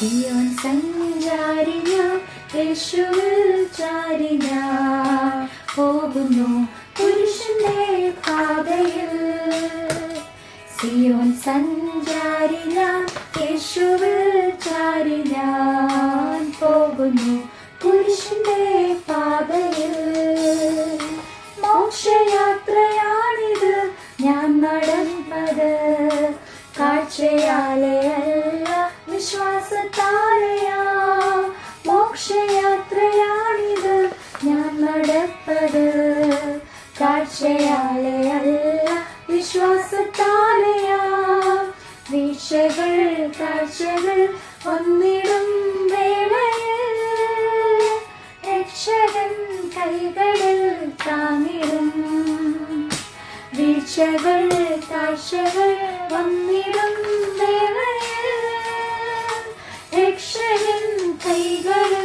സിയോൻ സഞ്ചാരി ഞാൻ, യേശുവിൽ ചാരി ഞാൻ പോകുന്നു പുരുഷന്റെ പാതയിൽ. സിയോൻ സഞ്ചാരി ഞാൻ, യേശുവിൽ ചാരി ഞാൻ പോകുന്നു പുരുഷന്റെ പാതയിൽ. മോക്ഷയാത്രയാണിത് ഞാൻ നടന്നത്, കാഴ്ചയാലെയല്ല വിശ്വാസത്താലെയാ. മോക്ഷയാത്രയാണിത് ഞാൻ നടപ്പത്, കാഴ്ചയാലെയല്ല വിശ്വാസത്താലെയാ. വീഴ്ചകൾ കാഴ്ചകൾ വന്നിടും വേളയിൽ, രക്ഷകൻ കൈകളിൽ താങ്ങിടും. വീഴ്ചകൾ കാഴ്ചകൾ വന്നിടും വേളയിൽ, രക്ഷകൻ കൈകളിൽ